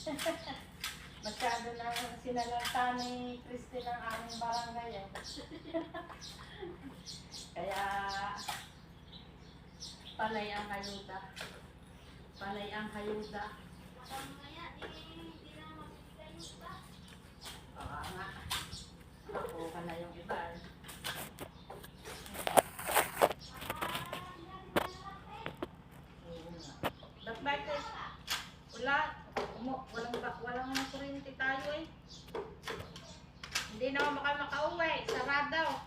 Masyado na sinalanta ni Christine ang aming barangay eh. Kaya panay ang hayuda. Panay ang hayuda. Baka nga. Ako ka na yung iba. Bakit? Walang kuryente tayo eh. Hindi na makauwi. Sarado.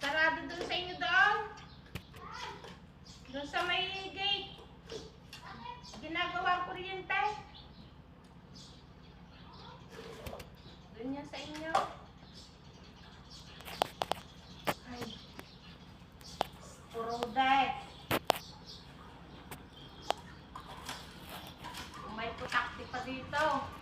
Sarado doon sa inyo doon. Doon sa may gate. Ginagawa ang kuryente. Doon yan sa inyo. Ay. Puro dahil. May putakti pa dito.